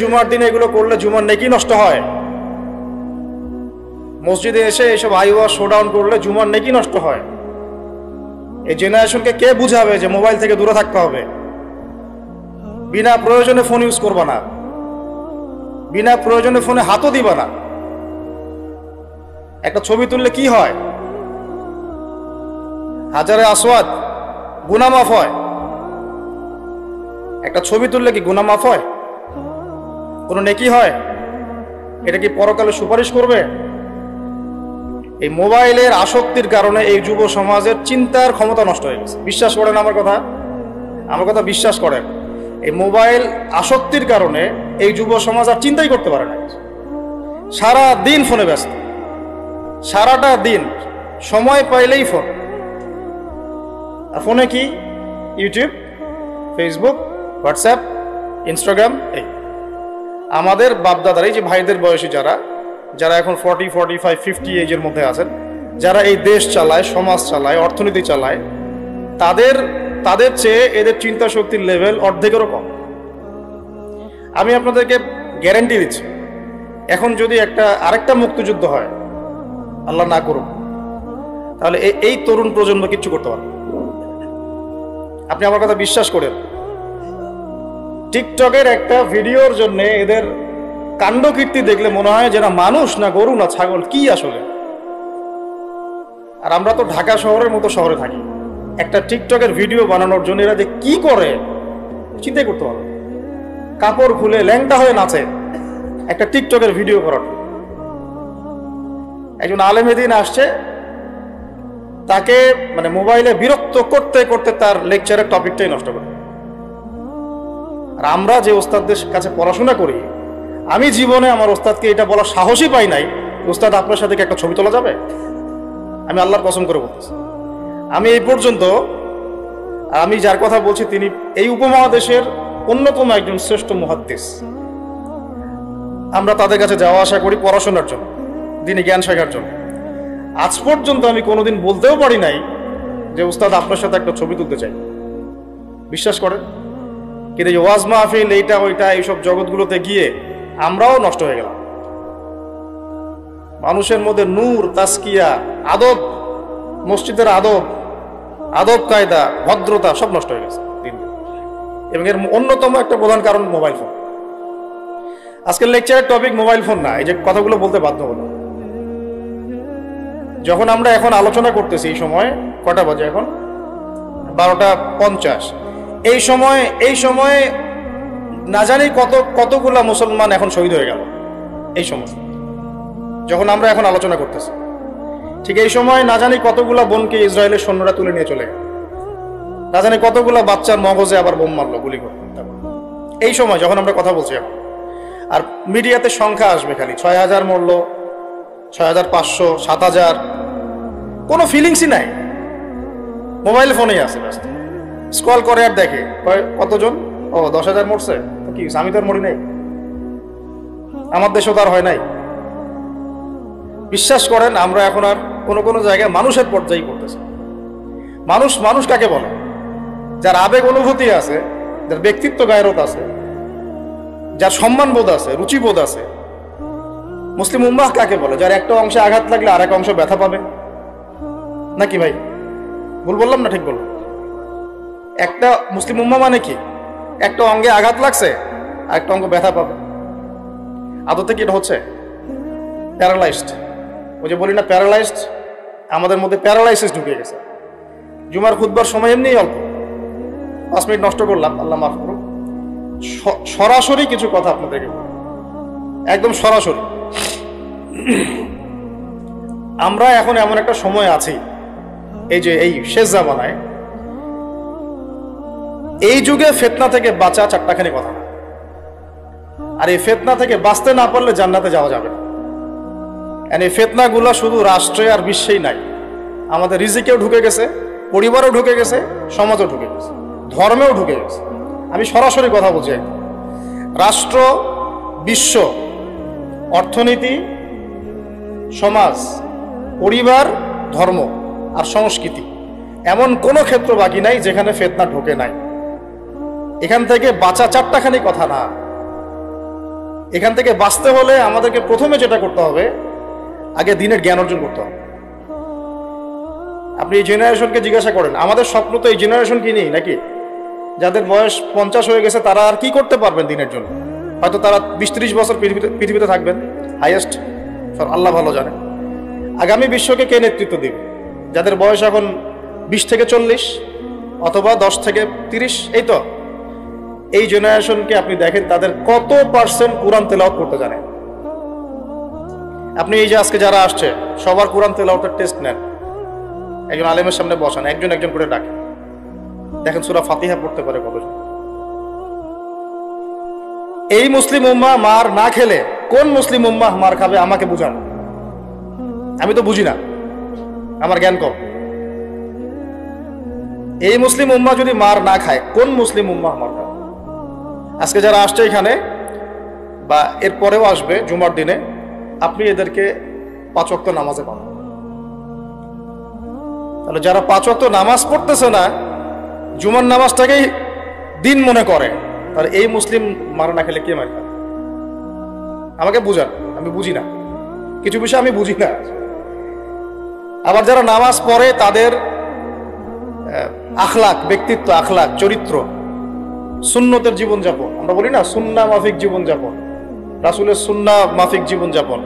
জুমার দিনে এগুলো করলে জুমার নেকি নষ্ট হয়। মসজিদে এসে এইসব আইওয়া শোডাউন করলে জুমার নেকি নষ্ট হয়। এই জেনারেশনকে কে বুঝাবে যে মোবাইল থেকে দূরে থাকতে হবে? বিনা প্রয়োজনে ফোন ইউজ করবা না, বিনা প্রয়োজনে ফোনে হাতও দিবা না। একটা ছবি তুললে কি হয়? হাজারে আসওয়াদ, গুনাহ মাফ হয়। একটা ছবি তুললে কি গুনাহ মাফ হয়? কোনো নেকি হয়? এটা কি পরকালে সুপারিশ করবে? এই মোবাইলের আসক্তির কারণে এই যুব সমাজের চিন্তার ক্ষমতা নষ্ট হয়ে গেছে। বিশ্বাস করেন আমার কথা? আমার কথা বিশ্বাস করেন। এই মোবাইল আসক্তির কারণে এই যুব সমাজ আর চিন্তাই করতে পারে না। সারা দিন ফোনে ব্যস্ত, সারাটা দিন সময় পাইলেই ফোন। আর ফোনে কি? YouTube, Facebook, WhatsApp, Instagram. এই আমাদের বাপদাদার, এই যে ভাইদের বয়সী যারা এখন 40, 45, 50 এজের মধ্যে আছেন, যারা এই দেশ চালায়, সমাজ চালায়, অর্থনীতি চালায়, তাদের চেয়ে এদের চিন্তা শক্তির লেভেল অর্ধেকেরও কম। আমি আপনাদেরকে গ্যারান্টি দিচ্ছি, এখন যদি আরেকটা মুক্তিযুদ্ধ হয়, আল্লাহ না করুক, তাহলে এই তরুণ প্রজন্ম কিচ্ছু করতে পারবে। আপনি আমার কথা বিশ্বাস করেন। টিকটকের একটা ভিডিওর জন্য এদের কাণ্ডকীর্তি দেখলে মনে হয় যেন মানুষ না গরু না ছাগল, কি আসলে। আর আমরা তো ঢাকা শহরের মতো শহরে থাকি, একটা টিকটকের ভিডিও বানানোর জন্য এরা যে কি করে চিন্তাই করতে পারবে। কাপড় খুলে ল্যাংটা হয়ে নাচে একটা টিকটকের ভিডিও করার। একজন আলেমেদিন আসছে, তাকে মানে মোবাইলে বিরক্ত করতে করতে তার লেকচারের টপিকটাই নষ্ট করে। আর আমরা যে ওস্তাদদের কাছে পড়াশোনা করি, আমি জীবনে আমার ওস্তাদকে এটা বলার সাহসই পাই নাই, ওস্তাদ আপনার সাথে কি একটা ছবি তোলা যাবে? আমি আল্লাহর কসম করে বলতেছি, আমি এই পর্যন্ত, আমি যার কথা বলছি তিনি এই উপমহাদেশের অন্যতম একজন শ্রেষ্ঠ মুহাদ্দিস। আমরা তাদের কাছে যাওয়া আসা করি পড়াশোনার জন্য, দিনী জ্ঞান শেখার জন্য। আজ পর্যন্ত আমি কোনোদিন বলতেও পারি নাই যে উস্তাদ আপনার সাথে একটা ছবি তুলতে চাই। বিশ্বাস করেন। কিন্তু এই ওয়াজ মাহফিল, এইটা ওইটা, এইসব জগৎগুলোতে গিয়ে আমরাও নষ্ট হয়ে গেলাম। মানুষের মধ্যে নূর, তাসকিয়া, আদব, মসজিদের আদব কায়দা, ভদ্রতা সব নষ্ট হয়ে গেছে দিন। এবং এর অন্যতম একটা প্রধান কারণ মোবাইল ফোন। আজকের লেকচারের টপিক মোবাইল ফোন না, এই যে কথাগুলো বলতে বাধ্য হলো। যখন আমরা এখন আলোচনা করতেছি, এই সময় কটা বাজে? এখন 12:50। এই সময় না জানি কতগুলা মুসলমান এখন শহীদ হয়ে গেল। এই সময় যখন আমরা এখন আলোচনা করতেছি, ঠিক এই সময় না জানি কতগুলা বোনকে ইসরায়েলের সৈন্যরা তুলে নিয়ে চলে গেল। না জানি কতগুলা বাচ্চার মগজে আবার বোম মারলো, গুলি করলো। এই সময় যখন আমরা কথা বলছি এখন, আর মিডিয়াতে সংখ্যা আসবে খালি 6,000 মরল, 6,500, 7,000, কোনো ফিলিংসই নাই। মোবাইল ফোনেই আছে ব্যস্ত, স্ক্রল করে আর দেখে কতজন, ও 10,000 মরছে, কি আমি তো আর মরি নাই, আমার দেশও তার হয় নাই। বিশ্বাস করেন, আমরা এখন আর কোনো জায়গায় মানুষের পর্যায়ে করতেছি। মানুষ কাকে বলে? যার আবেগ অনুভূতি আছে, যার ব্যক্তিত্ব গায়রত আছে, যার সম্মানবোধ আছে, রুচিবোধ আছে। মুসলিম উম্মাহ কাকে বলে? যার একটা অংশে আঘাত লাগলে আর এক অংশ ব্যথা পাবে, নাকি ভাই? ভুল বললাম না ঠিক বললাম? একটা মুসলিম উম্মাহ মানে কি? একটা অঙ্গে আঘাত লাগছে আর একটা অঙ্গ ব্যথা পাবে। আদতে কি এটা হচ্ছে? প্যারালাইজড। ওই যে বলি না প্যারালাইজড, আমাদের মধ্যে প্যারালাইসিস ঢুকে গেছে। জুমার খুতবার সময় এমনি অল্প 5 মিনিট নষ্ট করলাম, আল্লাহ মাফ করুন। সরাসরি কিছু কথা আপনাদেরকে বলি, একদম সরাসরি। আমরা এখন এমন একটা সময় আছি, এই শেষ জামানায়, এই যুগে ফিতনা থেকে বাঁচা চারটাখানি কথা না। আর এই ফিতনা থেকে বাঁচতে না পারলে জান্নাতে যাওয়া যাবে না। এই ফিতনাগুলো শুধু রাষ্ট্রে আর বিশ্বেই নাই, আমাদের রিজিকেও ঢুকে গেছে, পরিবারেও ঢুকে গেছে, সমাজও ঢুকে গেছে, ধর্মেও ঢুকে গেছে। আমি সরাসরি কথা বলছি। রাষ্ট্র, বিশ্ব, অর্থনীতি, সমাজ, পরিবার, ধর্ম আর সংস্কৃতি, এমন কোনো ক্ষেত্র বাকি নাই যেখানে ফিতনা ঢোকে নাই। এখান থেকে বাঁচা চারটাখানি কথা না, এখান থেকে বাঁচতে হলে আমাদেরকে প্রথমে যেটা করতে হবে, আগে দিনের জ্ঞান অর্জন করতে হবে। আপনি এই জেনারেশনকে জিজ্ঞাসা করেন, আমাদের স্বপ্ন তো এই জেনারেশন কি নেই নাকি? যাদের বয়স 50 হয়ে গেছে তারা আর কি করতে পারবেন দিনের জন্য? হয়তো তারা 20-30 বছর পৃথিবীতে থাকবেন হাইয়েস্ট, আল্লাহ ভালো জানে। আগামী বিশ্বকে কে নেতৃত্ব দিবে? যাদের বয়স এখন 20 থেকে 40 অথবা 10 থেকে 30, এই তো এই জেনারেশনকে আপনি দেখেন তাদের কত পার্সেন্ট কোরআন তেলাওয়াত করতে জানে। আপনি এই যে আজকে যারা আসছে সবার কোরআন তেলাওয়াতের টেস্ট নেন, একজন আলেমের সামনে বসান, একজন একজন করে ডাকেন, দেখেন সূরা ফাতিহা পড়তে পারে কতজন। এই মুসলিম উম্মাহ মার না খেলে কোন মুসলিম উম্মাহ মার খাবে আমাকে বুঝান, আমি তো বুঝি না, আমার জ্ঞান কম। এই মুসলিম উম্মাহ যদি মার না খায় কোন মুসলিম উম্মাহ মার খাবে? আজকে যারা আসছে এখানে বা এর পরেও আসবে জুমার দিনে, আপনি এদেরকে 5 ওয়াক্ত নামাজে পাবেন। তাহলে যারা 5 ওয়াক্ত নামাজ পড়তেছে না, জুমার নামাজটাকেই দিন মনে করে, তাহলে এই মুসলিম মার না খেলে কে মার খাবে? আমাকে বুঝান, আমি বুঝি না, কিছু বিষয় আমি বুঝি না। আবার যারা নামাজ পড়ে তাদের আখলাক, ব্যক্তিত্ব, আখলাক, চরিত্র, সুন্নতের জীবনযাপন, আমরা বলি না সুন্না মাফিক জীবনযাপন, রাসূলের সুন্না মাফিক জীবনযাপন,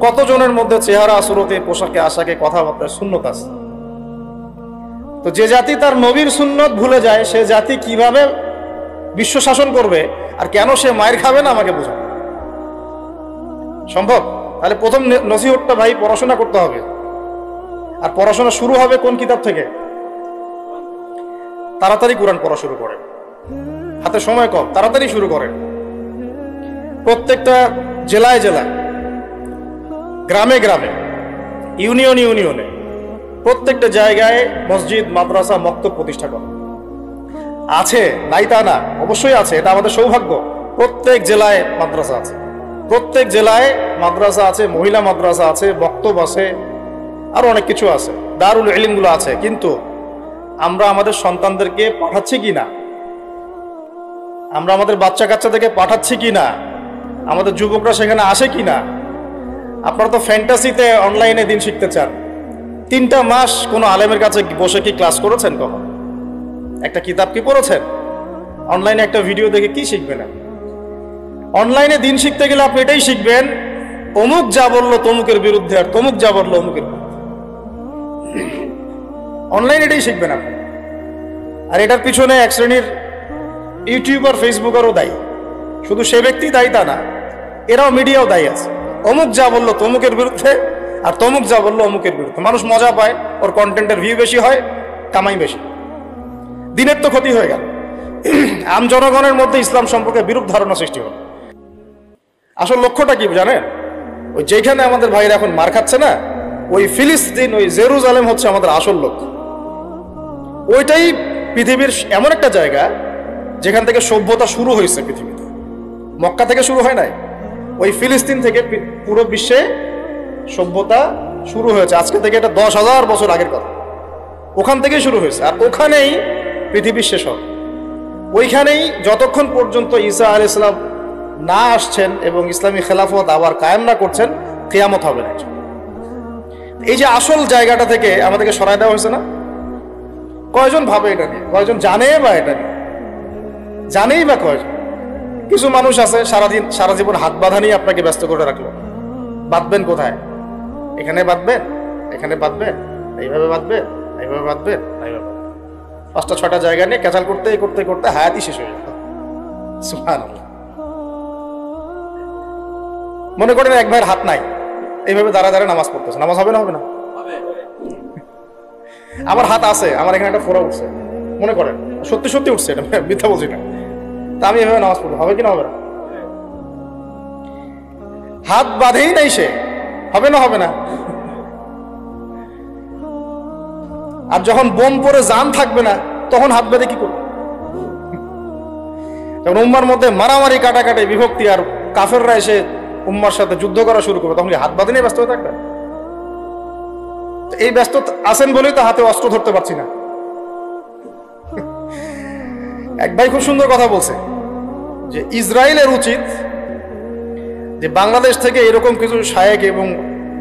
কতজনের মধ্যে চেহারা, সুরতে, পোশাকে, আশাকে, কথাবার্তায় সুন্নত আছে। তো যে জাতি তার নবীর সুন্নত ভুলে যায়, সে জাতি কিভাবে বিশ্ব শাসন করবে আর কেন সে মায়ের খাবে না আমাকে বোঝান সম্ভব? তাহলে প্রথম নসিহতটা ভাই পড়াশোনা করতে হবে। আর পড়াশোনা শুরু হবে কোন কিতাব থেকে? তাড়াতাড়ি কোরআন পড়া শুরু করেন, হাতে সময় কম, তাড়াতাড়ি শুরু করেন। প্রত্যেকটা জেলায় জেলায়, গ্রামে গ্রামে, ইউনিয়নে ইউনিয়নে, প্রত্যেকটা জায়গায় মসজিদ, মাদ্রাসা, মক্তব প্রতিষ্ঠা করেন। আছে, নাই তা না, অবশ্যই আছে, এটা আমাদের সৌভাগ্য। প্রত্যেক জেলায় মাদ্রাসা আছে, প্রত্যেক জেলায় মাদ্রাসা আছে, মহিলা মাদ্রাসা আছে, মক্তব আছে, আরো অনেক কিছু আছে, দারুল ইলমগুলো আছে। কিন্তু আমরা আমাদের সন্তানদেরকে পাঠাচ্ছি কি না? আমরা আমাদের বাচ্চা কাচ্চাদেরকে পাঠাচ্ছি কি না? আমাদের যুবকরা সেখানে আসে কি না? আপনারা তো ফ্যান্টাসিতে অনলাইনে দিন শিখতে চান। 3টা মাস কোনো আলেমের কাছে বসে কি ক্লাস করেছেন? কখন একটা কিতাব কি পড়েছেন? অনলাইনে একটা ভিডিও দেখে কি শিখবেন? অনলাইনে দিন শিখতে গেলে আপনি এটাই শিখবেন, অমুক যা বললো তমুকের বিরুদ্ধে, আর তমুক যা বললো অমুকের বিরুদ্ধে। অনলাইন এটাই শিখবেন আপনি। আর এটার পিছনে এক শ্রেণীর ইউটিউবার, ফেসবুকারও দায়ী। শুধু সে ব্যক্তি দায়ী তা না, এরাও, মিডিয়াও দায়ী আছে। অমুক যা বললো তমুকের বিরুদ্ধে, আর তমুক যা বললো অমুকের বিরুদ্ধে। মানুষ মজা পায়, ওর কন্টেন্টের ভিউ বেশি হয়, কামাই বেশি, দিনের তো ক্ষতি হয়ে গেল। আম জনগণের মধ্যে ইসলাম সম্পর্কে বিরূপ ধারণা সৃষ্টি হল। আসল লক্ষ্যটা কি জানেন? ওই যেখানে আমাদের ভাইরা এখন মার খাচ্ছে না, ওই ফিলিস্তিন, ওই জেরুজালেম হচ্ছে আমাদের আসল লক্ষ্য। ওইটাই পৃথিবীর এমন একটা জায়গা যেখান থেকে সভ্যতা শুরু হয়েছে পৃথিবীতে। মক্কা থেকে শুরু হয় নাই, ওই ফিলিস্তিন থেকে পুরো বিশ্বে সভ্যতা শুরু হয়েছে। আজকে থেকে এটা 10,000 বছর আগের কথা। ওখান থেকেই শুরু হয়েছে, আর ওখানেই পৃথিবীর শেষ হবে। ওইখানেই যতক্ষণ পর্যন্ত ঈসা আলাইহিস সালাম না আসছেন এবং ইসলামী খেলাফত আবার কায়েম না করছেন, কিয়ামত হবে না। এই যে আসল জায়গাটা থেকে আমাদেরকে সরায় দেওয়া হয়েছে না? কয়জন ভাবে এটা নিয়ে? কয়জন জানে বা এটা নিয়ে? জানেই বা কয়জন? কিছু মানুষ আছে সারা জীবন হাত বাঁধা নিয়ে আপনাকে ব্যস্ত করে রাখলো। বাঁধবেন কোথায়? এখানে বাঁধবেন, এখানে বাঁধবেন, এইভাবে বাঁধবেন, এইভাবে বাঁধবেন, এইভাবে 5টা-6টা জায়গা নিয়ে ক্যাচাল করতে করতে করতে হায়াতই শেষ হয়ে যেত। সুবহানাল্লাহ। মনে করেন এক ভাইয়ের হাত নাই, এইভাবে দাঁড়া দাঁড়া নামাজ পড়তেছে, নামাজ হবে না? হবে না? আমার হাত আছে, আমার এখানে একটা ফোড়া উঠছে, মনে করেন সত্যি সত্যি উঠছে, এটা মিথ্যা বলছি না, তা আমি এভাবে নামাজ পড়বো, হবে কি না? হবে না? হাত বাঁধেই নাই সে, হবে না? হবে না? আর যখন বোম পরে জান থাকবে না, তখন হাত বেঁধে কি করবে? যখন উম্মার মধ্যে মারামারি, কাটাকাটি, বিভক্তি, আর কাফেররা এসে উম্মার সাথে যুদ্ধ করা শুরু করবে, তখন কি হাত বাঁধে নিয়ে ব্যস্ত হয়ে থাকবে? এই ব্যস্ত আছেন বলেই তো হাতে অস্ত্র ধরতে পারছি না। এক ভাই খুব সুন্দর কথা বলছে যে ইসরায়েলের উচিত যে বাংলাদেশ থেকে এরকম কিছু শায়েক এবং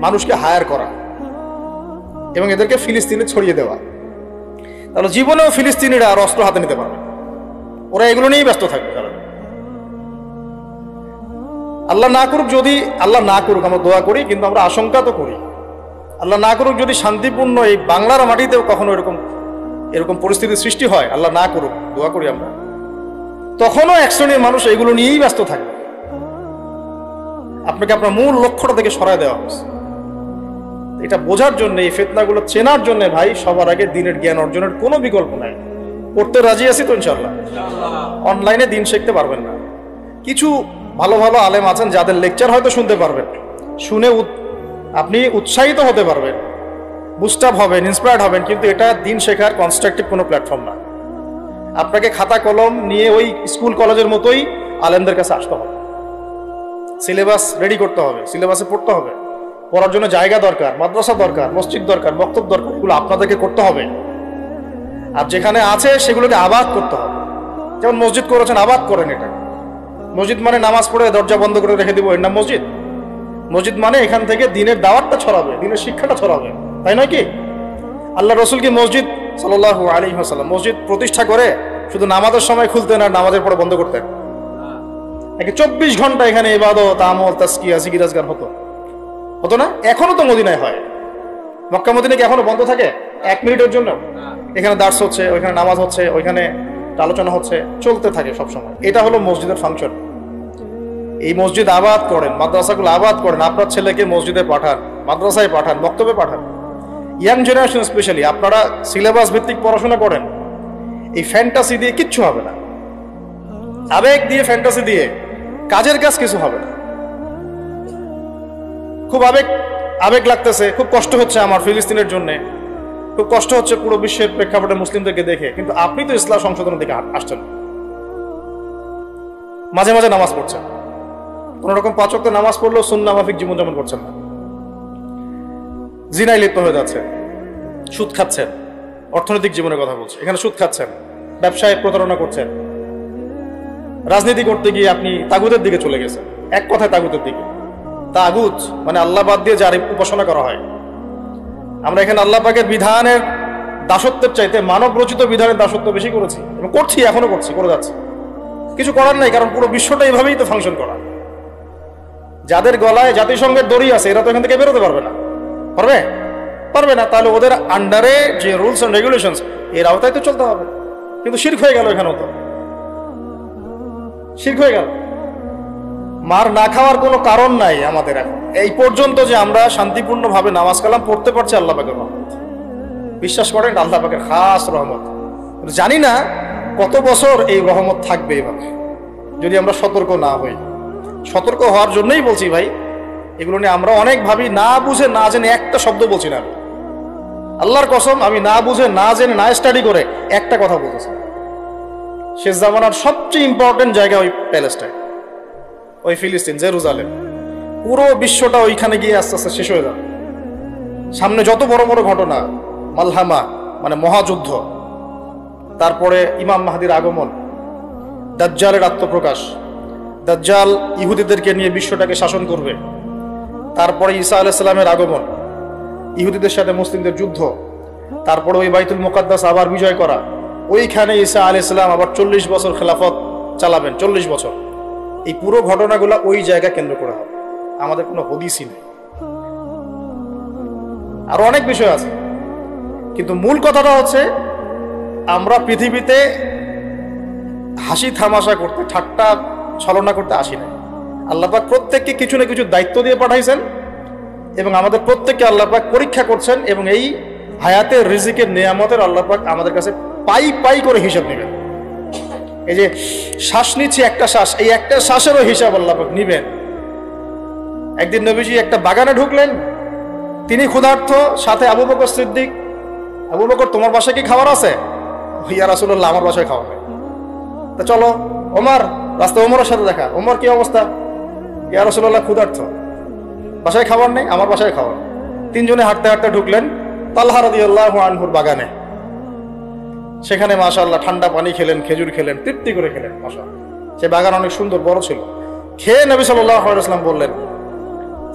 মানুষকে হায়ার করা এবং এদেরকে ফিলিস্তিনে ছড়িয়ে দেওয়া, তাহলে জীবনেও ফিলিস্তিনিরা আর অস্ত্র হাতে নিতে পারবে, ওরা এগুলো নিয়েই ব্যস্ত থাকবে। আল্লাহ না করুক, যদি আল্লাহ না করুক, আমরা দোয়া করি, কিন্তু আমরা আশঙ্কা তো করি, আল্লাহ না করুক যদি শান্তিপূর্ণ এই বাংলার মাটিতেও কখনো এরকম পরিস্থিতির সৃষ্টি হয়, আল্লাহ না করুক, দোয়া করি আমরা, তখনও এক শ্রেণীর মানুষ এগুলো নিয়েই ব্যস্ত থাকবে। আপনাকে আপনার মূল লক্ষ্যটা থেকে সরায় দেওয়া হচ্ছে। এটা বোঝার জন্য, এই ফিতনাগুলো চেনার জন্য ভাই, সবার আগে দিনের জ্ঞান অর্জনের কোনো বিকল্প নাই। পড়তে রাজি আছি তো ইনশাল্লাহ? অনলাইনে দিন শিখতে পারবেন না। কিছু ভালো ভালো আলেম আছেন যাদের লেকচার হয়তো শুনতে পারবেন, শুনে আপনি উৎসাহিত হতে পারবেন, বুস্ট আপ হবেন, ইন্সপায়ার্ড হবেন, কিন্তু এটা দিন শেখার কনস্ট্রাকটিভ কোনো প্ল্যাটফর্ম না। আপনাকে খাতা কলম নিয়ে ওই স্কুল কলেজের মতোই আলেমদের কাছে আসতে হবে, সিলেবাস রেডি করতে হবে, সিলেবাসে পড়তে হবে, পড়ার জন্য জায়গা দরকার, মাদ্রাসা দরকার, মসজিদ দরকার, বক্তব্য দরকার, এগুলো আপনাদেরকে করতে হবে। আর যেখানে আছে সেগুলোকে আবাদ করতে হবে। যেমন মসজিদ করেছেন, আবাদ করেন এটা। মসজিদ মানে নামাজ পড়ে দরজা বন্ধ করে রেখে দিব, এর নাম মসজিদ? মসজিদ মানে এখান থেকে দিনের দাওয়াতটা ছড়াবে, দিনের শিক্ষাটা ছড়াবে, তাই নয় কি? আল্লাহ রসুল কি মসজিদ সাল্লাল্লাহু আলাইহি ওয়াসাল্লাম মসজিদ প্রতিষ্ঠা করে শুধু নামাজের সময় খুলতেন আর নামাজের পরে বন্ধ করতেন? নাকি 24 ঘন্টা এখানে ইবাদত, আমল, তাজকিয়া, জিকির আজকার হতো না? এখনো তো মদিনায় হয়। মক্কা মদিনা কি এখনো বন্ধ থাকে 1 মিনিটের জন্য? এখানে দার্স হচ্ছে, ওইখানে নামাজ হচ্ছে, ওইখানে আলোচনা হচ্ছে, চলতে থাকে সবসময়। এটা হলো মসজিদের ফাংশন। এই মসজিদ আবাদ করেন, মাদ্রাসাগুলো আবাদ করেন, আপনার ছেলেকে মসজিদে পাঠান, মাদ্রাসায় পাঠান, বক্তব্যে পাঠান। ইয়াং জেনারেশন স্পেশালি আপনারা সিলেবাস ভিত্তিক পড়াশোনা করেন। এই ফ্যান্টাসি দিয়ে কিচ্ছু হবে না, আবেগ দিয়ে, ফ্যান্টাসি দিয়ে কাজের কাজ কিছু হবে না। খুব আবেগ লাগতেছে, খুব কষ্ট হচ্ছে আমার ফিলিস্তিনের জন্য, খুব কষ্ট হচ্ছে পুরো বিশ্বের প্রেক্ষাপটে মুসলিমদেরকে দেখে, কিন্তু আপনি তো ইসলাম সংশোধনের দিকে আসছেন, মাঝে মাঝে নামাজ পড়ছেন, কোন রকম 5 ওয়াক্ত নামাজ পড়লেও সুন্নাহ মাফিক জীবনযাপন করছেন না, জিনায় লিপ্ত হয়ে যাচ্ছে, সুদ খাচ্ছেন, অর্থনৈতিক জীবনের কথা বলছে, এখানে সুদ খাচ্ছেন, ব্যবসায় প্রতারণা করছেন, রাজনীতি করতে গিয়ে আপনি তাগুতের দিকে চলে গেছেন। এক কথায় তাগুতের দিকে। তাগুত মানে আল্লাহ বাদ দিয়ে যার উপাসনা করা হয়। আমরা এখানে আল্লাহ পাকের বিধানের দাসত্বের চাইতে মানব রচিত বিধানের দাসত্ব বেশি করেছি এবং করছি, এখনো করছি, করে যাচ্ছি। কিছু করার নাই, কারণ পুরো বিশ্বটা এইভাবেই তো ফাংশন করা। যাদের গলায় জাতিসংঘের দড়ি আছে এরা তো এখান থেকে বেরোতে পারবে না। পারবে না, তাহলে ওদের আন্ডারে যে রুলস এন্ড রেগুলেশনস এর আওতায় তো চলতে হবে। কিন্তু শিরক হয়ে গেল, এখানেও তো শিরক হয়ে গেল। মার না খাওয়ার কোনো কারণ নাই আমাদের এখন এই পর্যন্ত যে আমরা শান্তিপূর্ণভাবে নামাজ কালাম পড়তে পারছি আল্লাহ পাকের রহমত। বিশ্বাস করেন, আল্লাহ পাকের খাস রহমত। জানি না কত বছর এই রহমত থাকবে এভাবে যদি আমরা সতর্ক না হই। সতর্ক হওয়ার জন্যই বলছি ভাই, এগুলো নিয়ে আমরা অনেক ভাবি, না বুঝে না জেনে একটা শব্দ বলছি না। আল্লাহর কসম, আমি না বুঝে না জেনে না স্টাডি করে একটা কথা বলতেছি, শেষ জামানার সবচেয়ে ইম্পর্টেন্ট জায়গা ওই প্যালেস্টাইন, ওই ফিলিস্তিন, জেরুজালেম, পুরো বিশ্বটা ওইখানে গিয়ে আস্তে আস্তে শেষ হয়ে যাবে। সামনে যত বড় বড় ঘটনা, মালহামা মানে মহাযুদ্ধ, তারপরে ইমাম মাহদির আগমন, দাজ্জালের আত্মপ্রকাশ, দাজ্জাল ইহুদিদেরকে নিয়ে বিশ্বটাকে শাসন করবে, তারপরে ঈসা আলাইহিস সালামের আগমন, ইহুদিদের সাথে মুসলিমদের যুদ্ধ, তারপরে ওই বাইতুল মুকাদ্দাস আবার বিজয় করা, ওইখানে ঈসা আলাইহিস সালাম আবার 40 বছর খেলাফত চালাবেন, 40 বছর। এই পুরো ঘটনাগুলো ওই জায়গা কেন্দ্র করে হবে, আমাদের কোনো হদিসই নেই। আরো অনেক বিষয় আছে, কিন্তু মূল কথাটা হচ্ছে আমরা পৃথিবীতে হাসি থামাশা করতে, ঠাট্টা ছলনা করতে আসি না। আল্লাহ পাক প্রত্যেককে কিছু না কিছু দায়িত্ব দিয়ে পাঠাইছেন এবং আমাদের প্রত্যেককে আল্লাহ পাক পরীক্ষা করছেন, এবং এই হায়াতের রিজিকের নিয়ামতের আল্লাহ পাক আমাদের কাছে পাই পাই করে হিসাব নেবেন। এই যে শ্বাস নিচ্ছি একটা শ্বাস, এই একটা শ্বাসেরও হিসাব আল্লাহ পাক নিবেন। একদিন নবীজি একটা বাগানে ঢুকলেন, তিনি ক্ষুধার্ত, সাথে আবু বকর সিদ্দিক। আবু বকর, তোমার বাসায় কি খাবার আছে? ইয়া রাসূলুল্লাহ, আমার বাসায় খাওয়া নেই। তা চলো। ওমর, রাস্তায় ওমরের সাথে দেখা। ওমর, কি অবস্থা? ইয়া রাসূলুল্লাহ, ক্ষুধার্ত, বাসায় খাবার নেই, আমার বাসায় খাবার। তিনজনে হাঁটতে হাঁটতে ঢুকলেন তালহা রাদিয়াল্লাহু আনহুর বাগানে। সেখানে মাশাআল্লাহ ঠান্ডা পানি খেলেন, খেজুর খেলেন, তৃপ্তি করে খেলেন। মাশাআল্লাহ, সে বাগান অনেক সুন্দর বড় ছিল। খেয়ে নবী সাল্লাল্লাহু আলাইহি ওয়াসাল্লাম বললেন,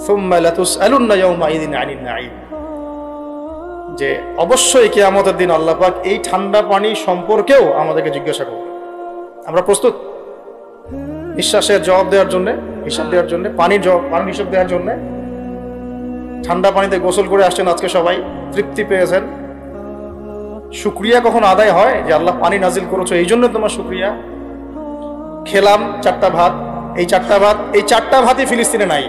সুম্মা লাতুসআলুন্না ইয়াওমাইযিন আনিন নাঈম, যে অবশ্যই কিয়ামতের দিন আল্লাহ পাক এই ঠান্ডা পানি সম্পর্কেও আমাদেরকে জিজ্ঞাসা করবে। আমরা প্রস্তুত নিঃশ্বাসের জবাব দেওয়ার জন্য, হিসাব দেওয়ার জন্য, পানির হিসাব দেওয়ার জন্য? ঠান্ডা পানিতে গোসল করে আসছেন আজকে সবাই, তৃপ্তি পেয়েছেন। শুকরিয়া কখন আদায় হয় যে আল্লাহ পানি নাজিল করেছো, এই জন্য তোমার শুকরিয়া? খেলাম 4টা ভাত, এই 4টা ভাতই ফিলিস্তিনে নাই।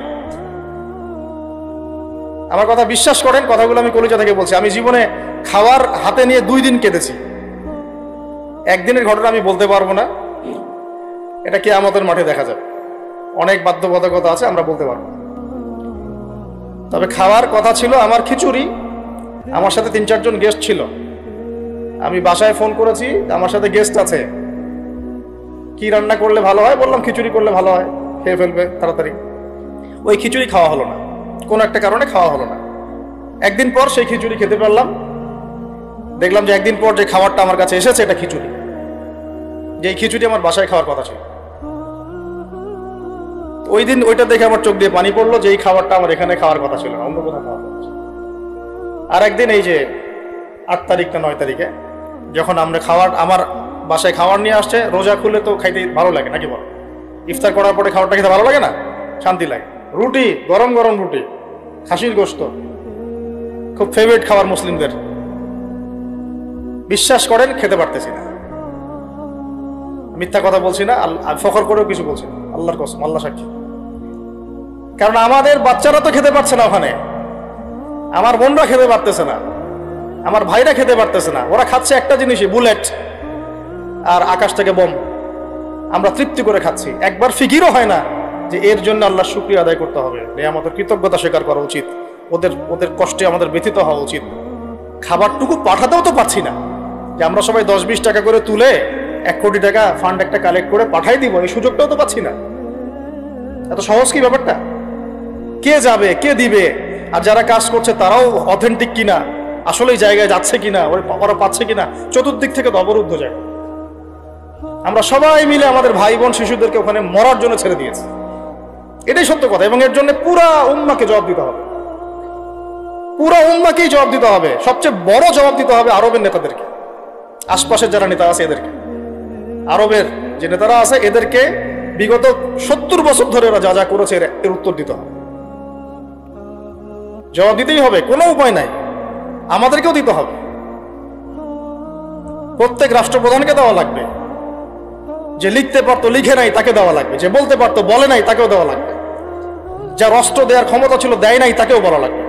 আমার কথা বিশ্বাস করেন, কথাগুলো আমি কলিজা থেকে বলছি। আমি জীবনে খাওয়ার হাতে নিয়ে 2 দিন কেঁদেছি। একদিনের ঘটনা আমি বলতে পারবো না, এটা কিয়ামতের মাঠে দেখা যাবে। অনেক বাধ্যবাধকতা আছে, আমরা বলতে পারবো। তবে খাওয়ার কথা ছিল আমার খিচুড়ি। আমার সাথে 3-4 জন গেস্ট ছিল। আমি বাসায় ফোন করেছি, আমার সাথে গেস্ট আছে, কি রান্না করলে ভালো হয়? বললাম খিচুড়ি করলে ভালো হয়, খেয়ে ফেলবে তাড়াতাড়ি। ওই খিচুড়ি খাওয়া হলো না, কোনো একটা কারণে খাওয়া হলো না। একদিন পর সেই খিচুড়ি খেতে পারলাম। দেখলাম যে একদিন পর যে খাবারটা আমার কাছে এসেছে এটা খিচুড়ি, যে খিচুড়ি আমার বাসায় খাওয়ার কথা ছিল। ওই দিন ওইটা দেখে আমার চোখ দিয়ে পানি পড়লো যে এই খাবারটা আমার এখানে খাওয়ার কথা ছিল না, অন্য কোথাও খাওয়ার কথা ছিল। আর একদিন এই যে 8 তারিখ না 9 তারিখে যখন আমরা আমার বাসায় খাবার নিয়ে আসছে, রোজা খুলে তো খাইতে ভালো লাগে নাকি বল? ইফতার করার পরে খাবারটা খেতে ভালো লাগে না? শান্তি লাগে। রুটি, গরম গরম রুটি, খাসির গোশত, খুব ফেভারিট খাবার মুসলিমদের। বিশ্বাস করেন খেতে পারতেছি না, মিথ্যা কথা বলছি না, ফখর করেও কিছু বলছি না, আল্লাহর কসম, আল্লাহ সাক্ষী। কারণ আমাদের বাচ্চারা তো খেতে পারছে না ওখানে, আমার বোনরা খেতে পারতেছে না, আমার ভাইরা খেতে পারতেছে না। ওরা খাচ্ছে একটা জিনিসই, বুলেট আর আকাশ থেকে বোম। আমরা তৃপ্তি করে খাচ্ছি, একবার ফিকিরও হয় না যে এর জন্য আল্লাহর শুকরিয়া আদায় করতে হবে, আমাদের কৃতজ্ঞতা স্বীকার করা উচিত, ওদের কষ্টে আমাদের ব্যথিত হওয়া উচিত। খাবারটুকু পাঠাতেও তো পারছি না, যে আমরা সবাই 10-20 টাকা করে তুলে 1 কোটি টাকা ফান্ড একটা কালেক্ট করে পাঠাই দিব, এই সুযোগটাও তো পাচ্ছি না। এত সহজ কি ব্যাপারটা? কে যাবে, কে দিবে? আর যারা কাজ করছে তারাও অথেন্টিক কিনা, আসলেই জায়গায় যাচ্ছে কিনা, ওরা পাচ্ছে কিনা, চতুর্দিক থেকে তো অবরুদ্ধ যায়। আমরা সবাই মিলে আমাদের ভাই বোন শিশুদেরকে ওখানে মরার জন্য ছেড়ে দিয়েছি, এটাই সত্য কথা। এবং এর জন্য পুরা উম্মাকে জবাব দিতে হবে, পুরা উম্মাকেই জবাব দিতে হবে। সবচেয়ে বড় জবাব দিতে হবে আরবের নেতাদেরকে, আশপাশের যারা নেতা আছে এদেরকে। আরবের যে নেতারা আছে এদেরকে বিগত 70 বছর ধরে ওরা যা যা করেছে এর উত্তর দিতে হবে, জবাব দিতেই হবে, কোনো উপায় নাই। আমাদেরকেও দিতে হবে, প্রত্যেক রাষ্ট্রপ্রধানকে দেওয়া লাগবে। যে লিখতে পারতো লিখে নাই তাকে দেওয়া লাগবে, যে বলতে পারতো বলে নাই তাকেও দেওয়া লাগবে, যার অস্ত্র দেওয়ার ক্ষমতা ছিল দেয় নাই তাকেও বলা লাগবে,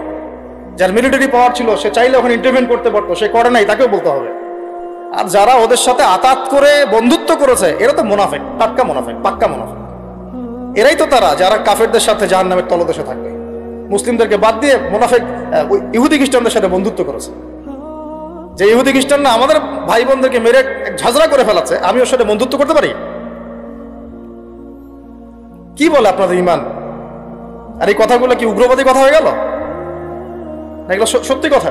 যার মিলিটারি পাওয়ার ছিল সে চাইলে ওখানে ইন্টারভেন করতে পারতো সে করে নাই তাকেও বলতে হবে। আর যারা ওদের সাথে আতাত করে বন্ধুত্ব করেছে এরা তো মুনাফিক, টাটকা মুনাফিক, পাক্কা মুনাফিক। এরাই তো তারা যারা কাফেরদের সাথে জাহান্নামের তলদেশে থাকবে। মুসলিমদেরকে বাদ দিয়ে মুনাফিক ইহুদি খ্রিস্টানদের সাথে বন্ধুত্ব করেছে। যে ইহুদি খ্রিস্টানরা আমাদের ভাই বোনদেরকে মেরে ঝাঁঝরা করে ফেলাচ্ছে, আমি ওর সাথে বন্ধুত্ব করতে পারি? কি বলে আপনাদের ইমান? আর এই কথাগুলো কি উগ্রবাদী কথা হয়ে গেল? এগুলো সত্যি কথা।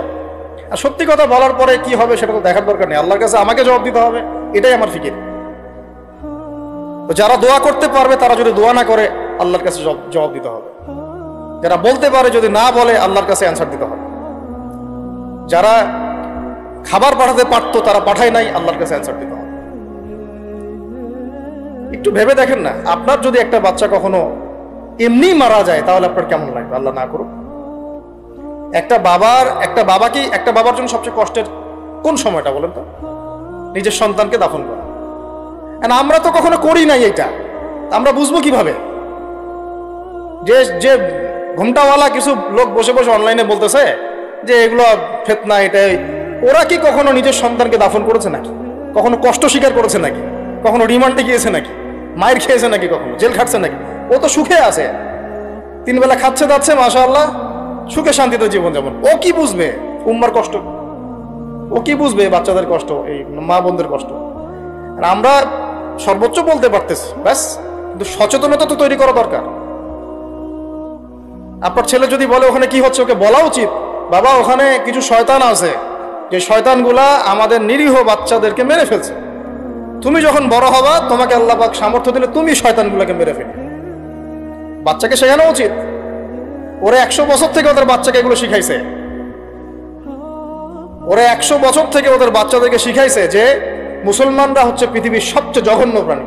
আর সত্যি কথা বলার পরে কি হবে সেটা তো দেখার দরকার নেই, আল্লাহর কাছে আমাকে জবাব দিতে হবে, এটাই আমার ফিকির। তো যারা দোয়া করতে পারবে তারা যদি দোয়া না করে আল্লাহর কাছে জবাব দিতে হবে। যারা বলতে পারে যদি না বলে আল্লাহর কাছে অ্যান্সার দিতে হবে। যারা খাবার পাঠাতে পারতো তারা পাঠায় নাই, আল্লাহর কাছে অ্যান্সার দিতে হবে। একটু ভেবে দেখেন না, আপনার যদি একটা বাচ্চা কখনো এমনি মারা যায় তাহলে আপনার কেমন লাগবে? আল্লাহ না করুক। একটা বাবার জন্য সবচেয়ে কষ্টের কোন সময়টা বলেন তো? নিজের সন্তানকে দাফন করা। আমরা তো কখনো করি নাই এটা, আমরা বুঝবো কিভাবে? যে ঘুমটাওয়ালা কিছু লোক বসে বসে অনলাইনে বলতেছে যে এগুলো ফিতনা, এটাই। ওরা কি কখনো নিজের সন্তানকে দাফন করেছে নাকি? কখনো কষ্ট স্বীকার করেছে নাকি? কখনো রিমান্ডে গিয়েছে নাকি? মায়ের খেয়েছে নাকি? কখনো জেল খাটছে নাকি? ও তো সুখে আছে, 3 বেলা খাচ্ছে যাচ্ছে, মাশাআল্লাহ, সুখে শান্তিতে জীবন যাপন। ও কি বুঝবে উম্মার কষ্ট? ও কি বুঝবে বাচ্চাদের কষ্ট, এই মা বোনদের কষ্ট? আর আমরা সর্বোচ্চ বলতে পারতেছি ব্যাস, কিন্তু সচেতনতা তো তৈরি করা দরকার। আপনার ছেলে যদি বলে ওখানে কি হচ্ছে, ওকে বলা উচিত, বাবা ওখানে কিছু শয়তান আছে, যে শয়তানগুলা আমাদের নিরীহ বাচ্চাদেরকে মেরে ফেলছে। তুমি যখন বড় হবা তোমাকে আল্লাহ পাক সামর্থ্য দিলে তুমি শয়তানগুলোকে মেরে ফেলবে। বাচ্চাকে শেখানো উচিত। ওরা 100 বছর থেকে ওদের বাচ্চাকে এগুলো শিখাইছে। ওরা 100 বছর থেকে ওদের বাচ্চাদেরকে শিখাইছে যে মুসলমানরা হচ্ছে পৃথিবীর সবচেয়ে জঘন্য প্রাণী।